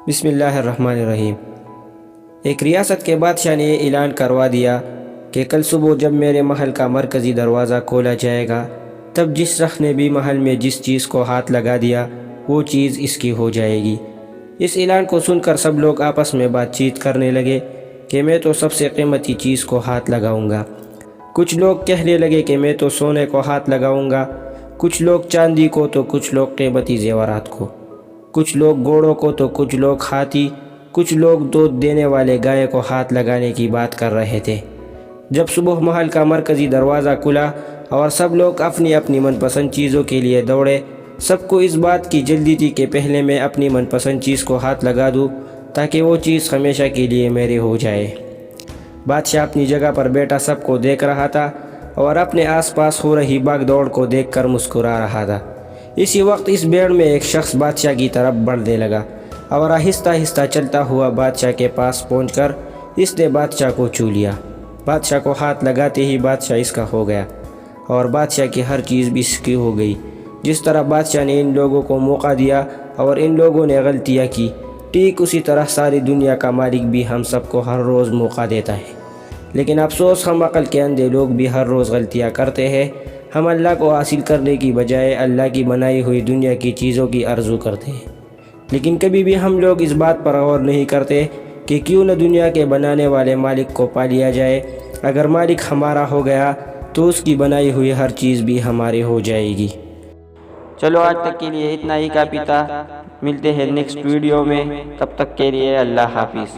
بسم اللہ الرحمن الرحیم۔ ایک ریاست کے بادشاہ نے یہ اعلان کروا دیا کہ کل صبح جب میرے محل کا مرکزی دروازہ کھولا جائے گا، تب جس شخص نے بھی محل میں جس چیز کو ہاتھ لگا دیا وہ چیز اس کی ہو جائے گی۔ اس اعلان کو سن کر سب لوگ آپس میں بات چیت کرنے لگے کہ میں تو سب سے قیمتی چیز کو ہاتھ لگاؤں گا۔ کچھ لوگ کہنے لگے کہ میں تو سونے کو ہاتھ لگاؤں گا، کچھ لوگ چاندی کو تو کچھ لوگ قیمتی زیورات کو، کچھ لوگ گھوڑوں کو تو کچھ لوگ ہاتھی، کچھ لوگ دودھ دینے والے گائے کو ہاتھ لگانے کی بات کر رہے تھے۔ جب صبح محل کا مرکزی دروازہ کھلا اور سب لوگ اپنی اپنی من پسند چیزوں کے لیے دوڑے، سب کو اس بات کی جلدی تھی کہ پہلے میں اپنی من پسند چیز کو ہاتھ لگا دوں تاکہ وہ چیز ہمیشہ کے لیے میرے ہو جائے۔ بادشاہ اپنی جگہ پر بیٹھا سب کو دیکھ رہا تھا اور اپنے آس پاس ہو رہی بھاگ دوڑ کو دیکھ کر مسکرا رہا تھا۔ اسی وقت اس بھیڑ میں ایک شخص بادشاہ کی طرف بڑھنے لگا اور آہستہ آہستہ چلتا ہوا بادشاہ کے پاس پہنچ کر اس نے بادشاہ کو چھو لیا۔ بادشاہ کو ہاتھ لگاتے ہی بادشاہ اس کا ہو گیا اور بادشاہ کی ہر چیز بھی اس کی ہو گئی۔ جس طرح بادشاہ نے ان لوگوں کو موقع دیا اور ان لوگوں نے غلطیاں کی، ٹھیک اسی طرح ساری دنیا کا مالک بھی ہم سب کو ہر روز موقع دیتا ہے، لیکن افسوس ہم عقل کے اندھے لوگ بھی ہر روز غلطیاں کرتے ہیں۔ ہم اللہ کو حاصل کرنے کی بجائے اللہ کی بنائی ہوئی دنیا کی چیزوں کی آرزو کرتے ہیں، لیکن کبھی بھی ہم لوگ اس بات پر غور نہیں کرتے کہ کیوں نہ دنیا کے بنانے والے مالک کو پا لیا جائے۔ اگر مالک ہمارا ہو گیا تو اس کی بنائی ہوئی ہر چیز بھی ہماری ہو جائے گی۔ چلو آج تک کے لیے اتنا ہی کافی تھا، ملتے ہیں نیکسٹ ویڈیو میں، تب تک کے لیے اللہ حافظ۔